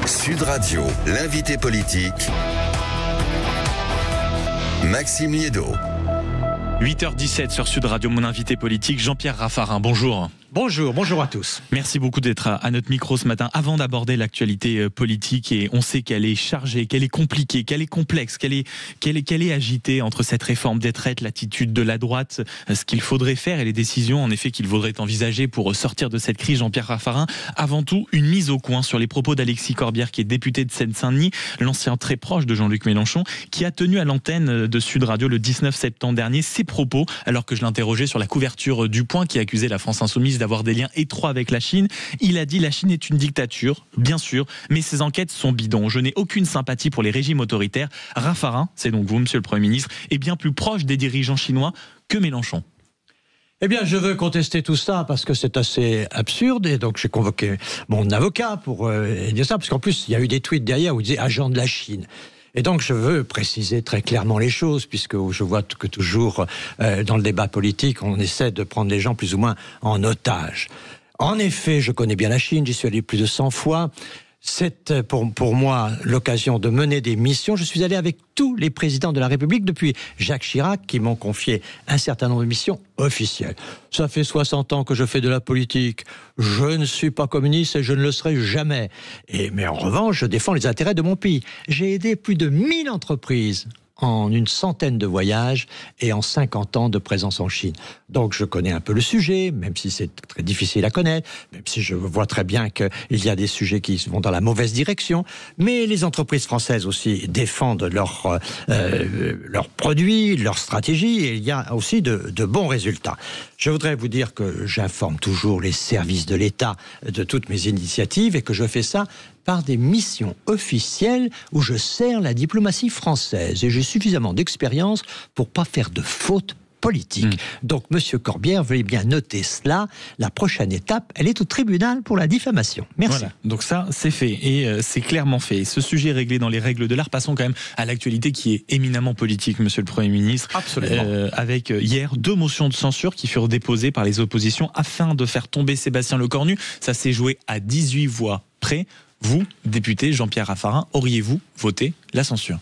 Sud Radio, l'invité politique, Maxime Liédo. 8h17 sur Sud Radio, mon invité politique, Jean-Pierre Raffarin. Bonjour. Bonjour à tous. Merci beaucoup d'être à notre micro ce matin. Avant d'aborder l'actualité politique, et on sait qu'elle est chargée, qu'elle est compliquée, qu'elle est complexe, qu'elle est agitée entre cette réforme des retraites, l'attitude de la droite, ce qu'il faudrait faire et les décisions en effet qu'il faudrait envisager pour sortir de cette crise. Jean-Pierre Raffarin, avant tout, une mise au point sur les propos d'Alexis Corbière, qui est député de Seine-Saint-Denis, l'ancien très proche de Jean-Luc Mélenchon, qui a tenu à l'antenne de Sud Radio le 19 septembre dernier ses propos, alors que je l'interrogeais sur la couverture du Point qui accusait la France Insoumise d'avoir des liens étroits avec la Chine. Il a dit: la Chine est une dictature, bien sûr, mais ces enquêtes sont bidons. Je n'ai aucune sympathie pour les régimes autoritaires. Raffarin, c'est donc vous, monsieur le Premier ministre, est bien plus proche des dirigeants chinois que Mélenchon. Eh bien, je veux contester tout ça parce que c'est assez absurde, et donc j'ai convoqué mon avocat pour dire ça, parce qu'en plus, il y a eu des tweets derrière où il disait « agent de la Chine ». Et donc je veux préciser très clairement les choses, puisque je vois que toujours dans le débat politique, on essaie de prendre les gens plus ou moins en otage. En effet, je connais bien la Chine, j'y suis allé plus de 100 fois. C'est pour moi l'occasion de mener des missions. Je suis allé avec tous les présidents de la République, depuis Jacques Chirac, qui m'ont confié un certain nombre de missions officielles. Ça fait 60 ans que je fais de la politique. Je ne suis pas communiste et je ne le serai jamais. Mais en revanche, je défends les intérêts de mon pays. J'ai aidé plus de 1000 entreprises en une centaine de voyages et en 50 ans de présence en Chine. Donc je connais un peu le sujet, même si c'est très difficile à connaître, même si je vois très bien qu'il y a des sujets qui vont dans la mauvaise direction, mais les entreprises françaises aussi défendent leurs produits, leurs stratégies, et il y a aussi de bons résultats. Je voudrais vous dire que j'informe toujours les services de l'État de toutes mes initiatives, et que je fais ça par des missions officielles où je sers la diplomatie française. Et j'ai suffisamment d'expérience pour pas faire de fautes politiques. Donc, Monsieur Corbière, veuillez bien noter cela. La prochaine étape, elle est au tribunal pour la diffamation. Merci. Voilà. Donc ça, c'est fait. Et c'est clairement fait. Ce sujet est réglé dans les règles de l'art. Passons quand même à l'actualité qui est éminemment politique, Monsieur le Premier ministre. Absolument. Avec hier 2 motions de censure qui furent déposées par les oppositions afin de faire tomber Sébastien Lecornu. Ça s'est joué à 18 voix près. Vous, député Jean-Pierre Raffarin, auriez-vous voté la censure ?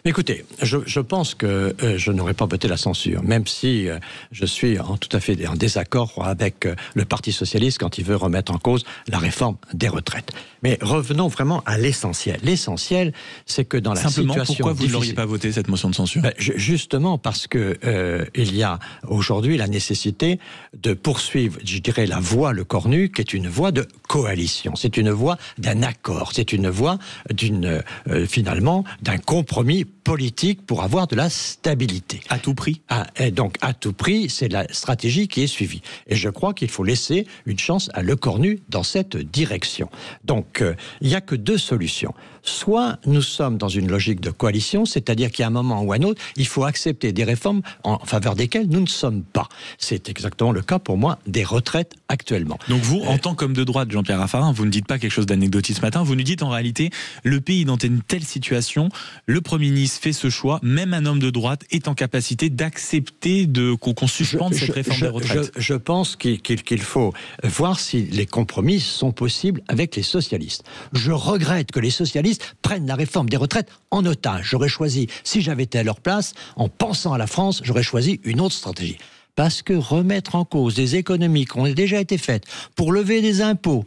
Écoutez, je pense que je n'aurais pas voté la censure, même si je suis tout à fait en désaccord avec le Parti socialiste quand il veut remettre en cause la réforme des retraites. Mais revenons vraiment à l'essentiel. L'essentiel, c'est que dans la situation difficile... Pourquoi vous ne l'auriez pas voté, cette motion de censure ? Justement parce que il y a aujourd'hui la nécessité de poursuivre, je dirais, la voie Lecornu, qui est une voie de coalition. C'est une voie d'un accord. C'est une voie finalement d'un compromis politique pour avoir de la stabilité. À tout prix ? Et donc, à tout prix, c'est la stratégie qui est suivie. Et je crois qu'il faut laisser une chance à Lecornu dans cette direction. Donc, il n'y a que 2 solutions. Soit nous sommes dans une logique de coalition, c'est-à-dire qu'à un moment ou à un autre, il faut accepter des réformes en faveur desquelles nous ne sommes pas. C'est exactement le cas pour moi des retraites actuellement. Donc vous, en tant qu'homme de droite, Jean-Pierre Raffarin, vous ne dites pas quelque chose d'anecdotique ce matin, vous nous dites en réalité, le pays est dans une telle situation, le Premier ministre fait ce choix, même un homme de droite est en capacité d'accepter qu'on suspende cette réforme des retraites. Je pense qu'il faut voir si les compromis sont possibles avec les socialistes. Je regrette que les socialistes prennent la réforme des retraites en otage. J'aurais choisi, si j'avais été à leur place, en pensant à la France, j'aurais choisi une autre stratégie. Parce que remettre en cause des économies qui ont déjà été faites pour lever des impôts,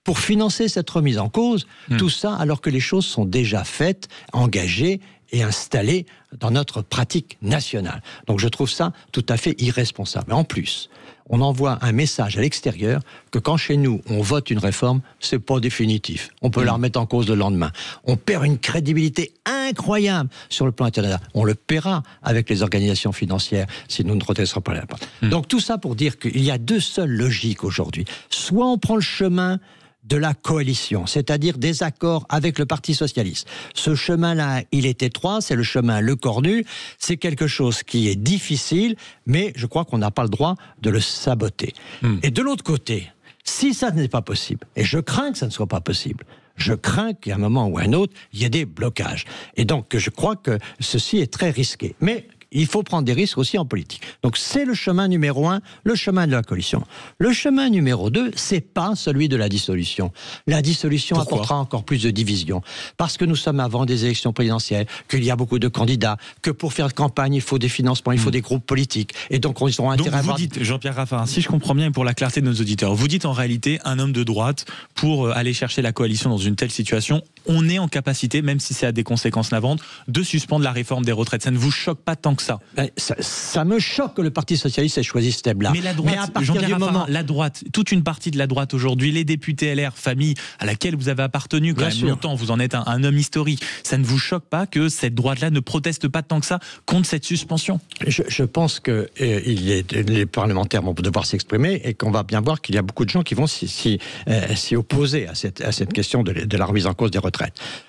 pour financer cette remise en cause, tout ça alors que les choses sont déjà faites, engagées et installées dans notre pratique nationale. Donc je trouve ça tout à fait irresponsable. En plus, on envoie un message à l'extérieur que quand chez nous on vote une réforme, c'est pas définitif. On peut la remettre en cause le lendemain. On perd une crédibilité incroyable sur le plan international. On le paiera avec les organisations financières si nous ne protestons pas la porte. Donc tout ça pour dire qu'il y a 2 seules logiques aujourd'hui. Soit on prend le chemin de la coalition, c'est-à-dire des accords avec le Parti socialiste. Ce chemin-là, il est étroit, c'est le chemin Lecornu, c'est quelque chose qui est difficile, mais je crois qu'on n'a pas le droit de le saboter. Et de l'autre côté, si ça n'est pas possible, et je crains que ça ne soit pas possible, je crains qu'à un moment ou à un autre, il y ait des blocages. Et donc, je crois que ceci est très risqué. Mais Il faut prendre des risques aussi en politique. Donc c'est le chemin numéro 1, le chemin de la coalition. Le chemin numéro 2, c'est pas celui de la dissolution. La dissolution apportera encore plus de division. Parce que nous sommes avant des élections présidentielles, qu'il y a beaucoup de candidats, que pour faire campagne, il faut des financements, il faut des groupes politiques. Et donc, ils auront intérêt à avoir... vous dites, Jean-Pierre Raffarin, si je comprends bien, et pour la clarté de nos auditeurs, vous dites en réalité, un homme de droite, pour aller chercher la coalition dans une telle situation, on est en capacité, même si ça a des conséquences navantes, de suspendre la réforme des retraites. Ça ne vous choque pas tant que ça? Ça me choque que le Parti Socialiste ait choisi ce thème-là. Mais la droite, Jean-Pierre Raffarin, la droite, toute une partie de la droite aujourd'hui, les députés LR, famille à laquelle vous avez appartenu quand même longtemps, vous en êtes un homme historique. Ça ne vous choque pas que cette droite-là ne proteste pas tant que ça contre cette suspension? Je pense que les parlementaires vont devoir s'exprimer et qu'on va bien voir qu'il y a beaucoup de gens qui vont s'y opposer à cette question de la remise en cause des retraites.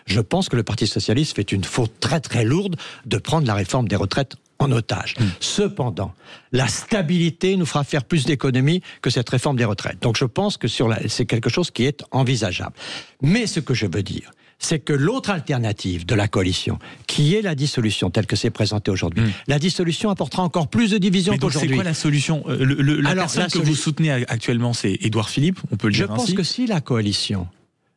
Je pense que le Parti Socialiste fait une faute très très lourde de prendre la réforme des retraites en otage. Cependant, la stabilité nous fera faire plus d'économies que cette réforme des retraites. Donc je pense que c'est quelque chose qui est envisageable. Mais ce que je veux dire, c'est que l'autre alternative de la coalition, qui est la dissolution telle que c'est présenté aujourd'hui, la dissolution apportera encore plus de division qu'aujourd'hui. C'est quoi la solution? La personne que vous soutenez actuellement, c'est Édouard Philippe, on peut le dire ainsi. Je pense que si la coalition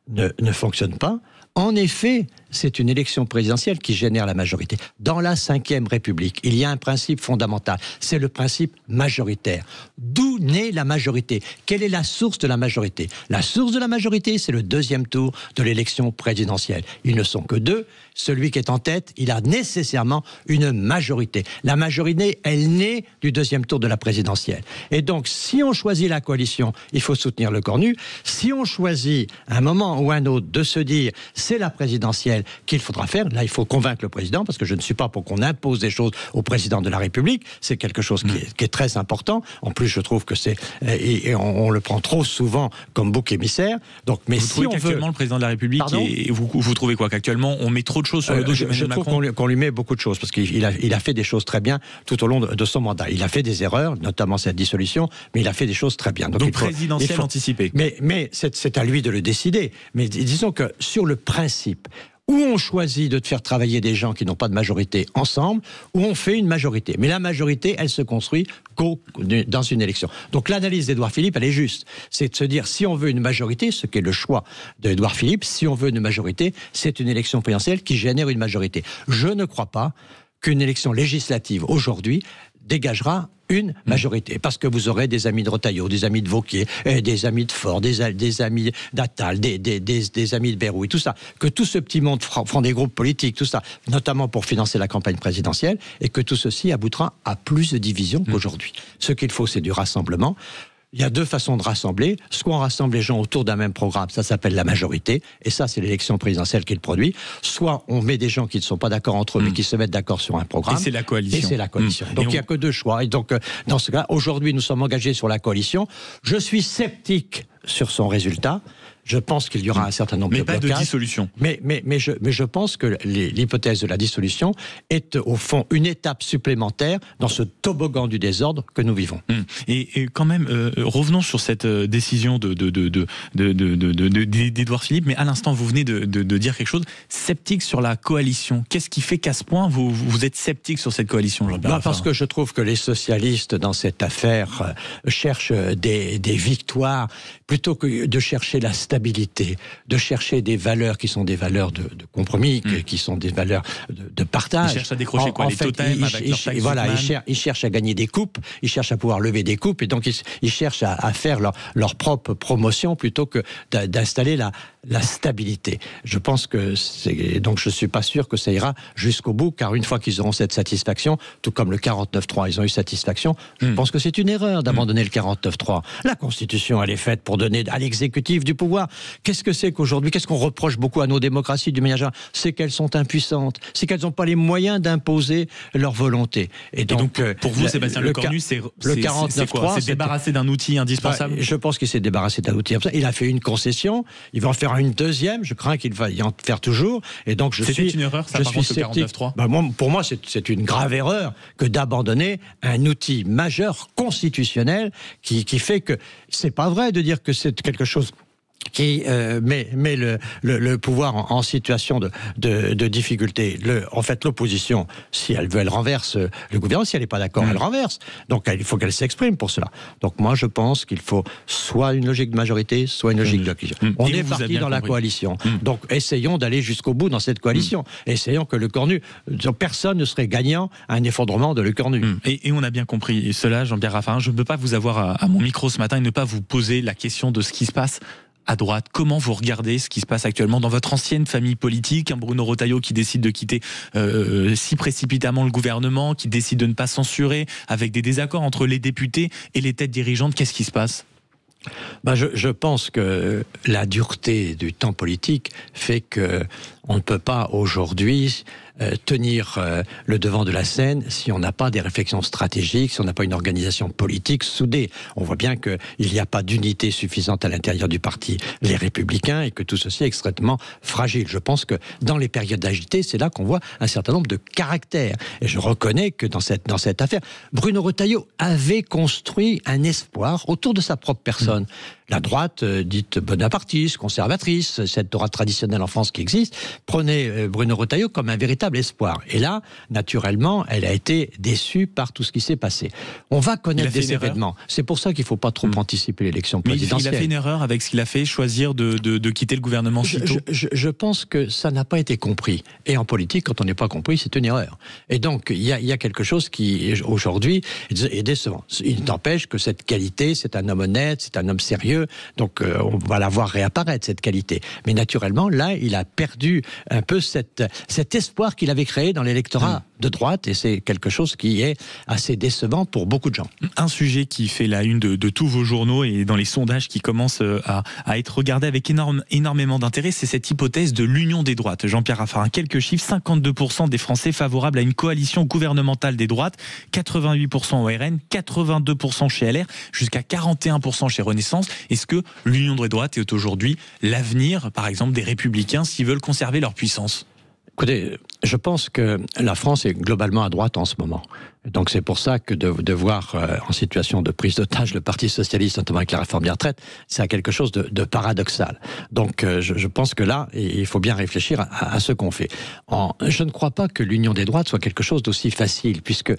ne fonctionne pas, en effet, c'est une élection présidentielle qui génère la majorité. Dans la Ve République, il y a un principe fondamental, c'est le principe majoritaire. D'où naît la majorité? Quelle est la source de la majorité? La source de la majorité, c'est le deuxième tour de l'élection présidentielle. Ils ne sont que deux. Celui qui est en tête, il a nécessairement une majorité. La majorité, elle naît du deuxième tour de la présidentielle. Et donc, si on choisit la coalition, il faut soutenir le cornu. Si on choisit à un moment ou un autre de se dire c'est la présidentielle qu'il faudra faire, là il faut convaincre le président, parce que je ne suis pas pour qu'on impose des choses au président de la République, c'est quelque chose qui est très important. En plus je trouve que et on le prend trop souvent comme bouc émissaire. Donc, mais vous trouvez qu'actuellement le président de la République, vous trouvez quoi, qu'actuellement on met trop de choses sur le dos d'Emmanuel Macron? Je trouve qu'on lui met beaucoup de choses, parce qu'il a fait des choses très bien tout au long de son mandat. Il a fait des erreurs, notamment cette dissolution, mais il a fait des choses très bien. Donc présidentielle anticipée. Mais c'est à lui de le décider. Mais disons que sur le principe, où on choisit de faire travailler des gens qui n'ont pas de majorité ensemble, où on fait une majorité. Mais la majorité, elle se construit dans une élection. Donc l'analyse d'Édouard Philippe, elle est juste. C'est de se dire, si on veut une majorité, ce qui est le choix d'Édouard Philippe, si on veut une majorité, c'est une élection présidentielle qui génère une majorité. Je ne crois pas qu'une élection législative aujourd'hui dégagera une majorité, parce que vous aurez des amis de Retailleau, des amis de Wauquiez, des amis de Faure, des amis d'Attal, des amis de Bayrou, et tout ça, que tout ce petit monde feront des groupes politiques, tout ça, notamment pour financer la campagne présidentielle, et que tout ceci aboutira à plus de divisions qu'aujourd'hui. Ce qu'il faut, c'est du rassemblement. Il y a deux façons de rassembler. Soit on rassemble les gens autour d'un même programme, ça s'appelle la majorité, et ça c'est l'élection présidentielle qui le produit. Soit on met des gens qui ne sont pas d'accord entre eux, mais qui se mettent d'accord sur un programme. Et c'est la coalition. Donc il n'y a que deux choix. Et donc dans ce cas, aujourd'hui nous sommes engagés sur la coalition. Je suis sceptique sur son résultat. Je pense qu'il y aura un certain nombre de blocages. Mais pas de dissolution. Mais je pense que l'hypothèse de la dissolution est au fond une étape supplémentaire dans ce toboggan du désordre que nous vivons. Et quand même, revenons sur cette décision d'Édouard Philippe, mais à l'instant vous venez de dire quelque chose, sceptique sur la coalition. Qu'est-ce qui fait qu'à ce point vous êtes sceptique sur cette coalition, Jean-Pierre? Parce que je trouve que les socialistes dans cette affaire cherchent des victoires plutôt que de chercher la stabilité, de chercher des valeurs qui sont des valeurs de compromis, qui sont des valeurs de partage. Ils cherchent à décrocher les totems avec leur taxe. Voilà, ils cherchent à gagner des coupes, ils cherchent à pouvoir lever des coupes, et donc ils cherchent à faire leur propre promotion plutôt que d'installer la stabilité. Je pense que donc je suis pas sûr que ça ira jusqu'au bout, car une fois qu'ils auront cette satisfaction, tout comme le 49.3, ils ont eu satisfaction, je pense que c'est une erreur d'abandonner le 49.3. La Constitution, elle est faite pour donner à l'exécutif du pouvoir. Qu'est-ce que c'est qu'aujourd'hui, qu'est-ce qu'on reproche beaucoup à nos démocraties du manière générale? C'est qu'elles sont impuissantes, c'est qu'elles n'ont pas les moyens d'imposer leur volonté. Et donc pour vous, Sébastien Lecornu, c'est quoi? C'est débarrasser d'un outil indispensable? Je pense qu'il s'est débarrassé d'un outil. Il a fait une concession, il va en faire une deuxième, je crains qu'il va y en faire toujours. Et donc c'était une erreur, ça, par contre, le 49.3? Pour moi, c'est une grave erreur que d'abandonner un outil majeur constitutionnel qui fait que c'est pas vrai de dire que c'est quelque chose qui met le pouvoir en situation de difficulté. En fait, l'opposition, si elle veut, elle renverse le gouvernement. Si elle n'est pas d'accord, elle renverse. Donc, il faut qu'elle s'exprime pour cela. Donc, moi, je pense qu'il faut soit une logique de majorité, soit une logique de coalition. On est parti dans la coalition. Donc, essayons d'aller jusqu'au bout dans cette coalition. Essayons que le Cornu... Personne ne serait gagnant à un effondrement de le Cornu. Et on a bien compris cela, Jean-Pierre Raffarin. Je ne peux pas vous avoir à mon micro ce matin et ne pas vous poser la question de ce qui se passe à droite. Comment vous regardez ce qui se passe actuellement dans votre ancienne famille politique, un Bruno Retailleau qui décide de quitter si précipitamment le gouvernement, qui décide de ne pas censurer, avec des désaccords entre les députés et les têtes dirigeantes. Qu'est-ce qui se passe ? Je pense que la dureté du temps politique fait que on ne peut pas aujourd'hui tenir le devant de la scène si on n'a pas des réflexions stratégiques, si on n'a pas une organisation politique soudée. On voit bien qu'il n'y a pas d'unité suffisante à l'intérieur du parti Les Républicains et que tout ceci est extrêmement fragile. Je pense que dans les périodes agitées, c'est là qu'on voit un certain nombre de caractères. Et je reconnais que dans cette affaire, Bruno Retailleau avait construit un espoir autour de sa propre personne. La droite, dite bonapartiste, conservatrice, cette droite traditionnelle en France qui existe, prenait Bruno Retailleau comme un véritable espoir. Et là, naturellement, elle a été déçue par tout ce qui s'est passé. On va connaître des événements. C'est pour ça qu'il ne faut pas trop anticiper l'élection présidentielle. Mais il a fait une erreur avec ce qu'il a fait, choisir de quitter le gouvernement si tôt. Je pense que ça n'a pas été compris. Et en politique, quand on n'est pas compris, c'est une erreur. Et donc, il y a quelque chose qui, aujourd'hui, est décevant. Il n'empêche que cette qualité, c'est un homme honnête, c'est un homme sérieux. Donc on va la voir réapparaître, cette qualité. Mais naturellement, là, il a perdu un peu cet espoir qu'il avait créé dans l'électorat de droite, et c'est quelque chose qui est assez décevant pour beaucoup de gens. Un sujet qui fait la une de tous vos journaux et dans les sondages qui commencent à être regardés avec énormément d'intérêt, c'est cette hypothèse de l'union des droites. Jean-Pierre Raffarin, quelques chiffres, 52% des Français favorables à une coalition gouvernementale des droites, 88% au RN, 82% chez LR, jusqu'à 41% chez Renaissance. Est-ce que l'union des droites est aujourd'hui l'avenir, par exemple, des Républicains s'ils veulent conserver leur puissance ? Écoutez, je pense que la France est globalement à droite en ce moment. Donc c'est pour ça que de voir en situation de prise d'otage le Parti Socialiste, notamment avec la réforme des retraites, c'est quelque chose de paradoxal. Donc je pense que là, il faut bien réfléchir à ce qu'on fait. Je ne crois pas que l'union des droites soit quelque chose d'aussi facile, puisque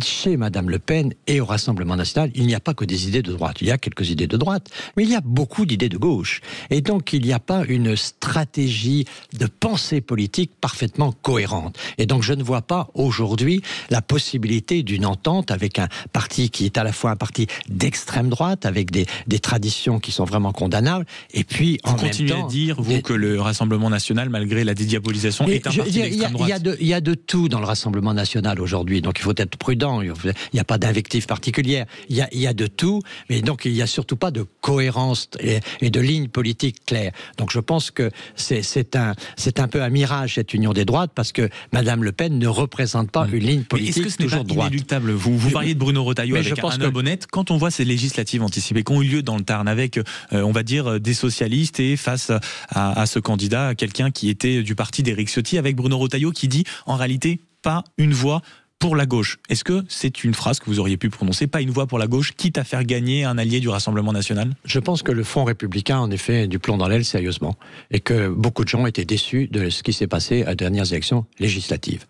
chez Madame Le Pen et au Rassemblement national, il n'y a pas que des idées de droite. Il y a quelques idées de droite, mais il y a beaucoup d'idées de gauche. Et donc il n'y a pas une stratégie de pensée politique parfaitement cohérente. Et donc je ne vois pas aujourd'hui la possibilité d'une entente avec un parti qui est à la fois un parti d'extrême droite, avec des traditions qui sont vraiment condamnables, et puis en même temps... Vous continuez à dire, vous, que le Rassemblement national, malgré la dédiabolisation, est un parti d'extrême droite. Il y a de tout dans le Rassemblement national aujourd'hui, donc il faut être prudent, il n'y a pas d'invective particulière, il y a de tout, mais donc il n'y a surtout pas de cohérence et de ligne politique claire. Donc je pense que c'est un peu un mirage, cette union des droites, parce que Madame Le Pen ne représente pas une ligne politique. Est-ce que ce n'est pas inéluctable ? Vous parliez de Bruno Retailleau avec un homme honnête. Quand on voit ces législatives anticipées qui ont eu lieu dans le Tarn avec, on va dire, des socialistes et face à ce candidat, quelqu'un qui était du parti d'Éric Ciotti, avec Bruno Retailleau qui dit en réalité pas une voix pour la gauche. Est-ce que c'est une phrase que vous auriez pu prononcer, pas une voix pour la gauche, quitte à faire gagner un allié du Rassemblement national ? Je pense que le Front républicain, en effet, a du plomb dans l'aile, sérieusement, et que beaucoup de gens étaient déçus de ce qui s'est passé à des dernières élections législatives.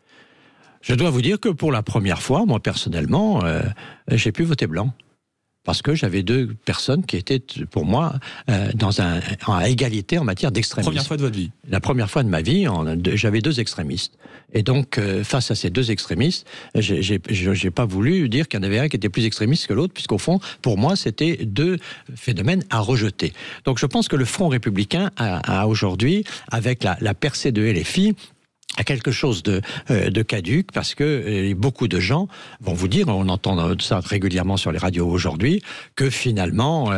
Je dois vous dire que pour la première fois, moi personnellement, j'ai pu voter blanc. Parce que j'avais deux personnes qui étaient, pour moi, à égalité en matière d'extrémisme. Première fois de votre vie ? La première fois de ma vie, j'avais deux extrémistes. Et donc, face à ces deux extrémistes, j'ai pas voulu dire qu'il y en avait un qui était plus extrémiste que l'autre, puisqu'au fond, pour moi, c'était deux phénomènes à rejeter. Donc, je pense que le Front républicain a aujourd'hui, avec la percée de LFI, à quelque chose de caduque, parce que beaucoup de gens vont vous dire, on entend ça régulièrement sur les radios aujourd'hui, que finalement,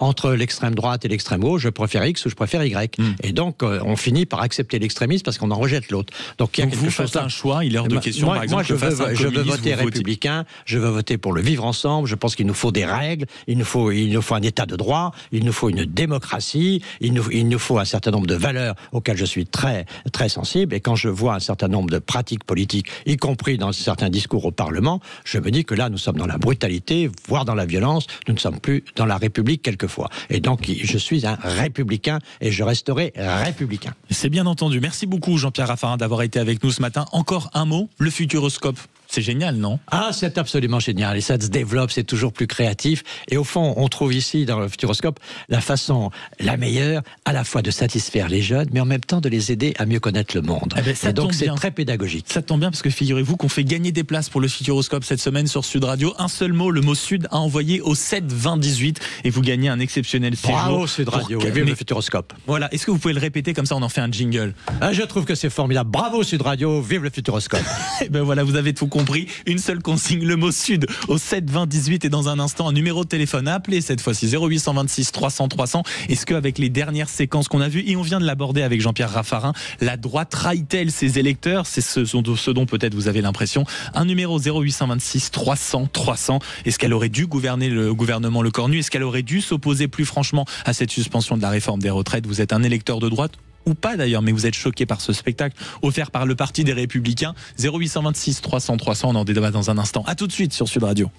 entre l'extrême droite et l'extrême gauche, je préfère X ou je préfère Y. Et donc, on finit par accepter l'extrémisme parce qu'on en rejette l'autre. Donc, il y a quelque chose là. Un choix, il est hors de question, par exemple, je veux voter républicain, je veux voter pour le vivre ensemble, je pense qu'il nous faut des règles, il nous faut un état de droit, il nous faut une démocratie, il nous faut un certain nombre de valeurs auxquelles je suis très, très sensible, et quand je vois un certain nombre de pratiques politiques, y compris dans certains discours au Parlement, je me dis que là, nous sommes dans la brutalité, voire dans la violence. Nous ne sommes plus dans la République quelquefois. Et donc, je suis un républicain et je resterai républicain. C'est bien entendu. Merci beaucoup, Jean-Pierre Raffarin, d'avoir été avec nous ce matin. Encore un mot, le futuroscope. C'est génial, non? Ah, c'est absolument génial. Et ça se développe, c'est toujours plus créatif. Et au fond, on trouve ici, dans le Futuroscope, la façon la meilleure, à la fois de satisfaire les jeunes, mais en même temps de les aider à mieux connaître le monde. Et donc, c'est très pédagogique. Ça tombe bien, parce que figurez-vous qu'on fait gagner des places pour le Futuroscope cette semaine sur Sud Radio. Un seul mot, le mot Sud, à envoyer au 7 20 18 et vous gagnez un exceptionnel séjour. Bravo, Sud Radio. Et vive le Futuroscope. Voilà. Est-ce que vous pouvez le répéter, comme ça on en fait un jingle? Ah, je trouve que c'est formidable. Bravo, Sud Radio. Vive le Futuroscope. Et ben voilà, vous avez tout compris. Une seule consigne, le mot Sud au 7 20 18 et dans un instant un numéro de téléphone à appeler, cette fois-ci 0826 300 300. Est-ce qu'avec les dernières séquences qu'on a vues, et on vient de l'aborder avec Jean-Pierre Raffarin, la droite trahit-elle ses électeurs? C'est ce dont peut-être vous avez l'impression. Un numéro 0826 300 300. Est-ce qu'elle aurait dû gouverner le gouvernement Lecornu? Est-ce qu'elle aurait dû s'opposer plus franchement à cette suspension de la réforme des retraites? Vous êtes un électeur de droite ou pas d'ailleurs, mais vous êtes choqué par ce spectacle offert par le Parti des Républicains. 0826 300 300, on en débat dans un instant. À tout de suite sur Sud Radio.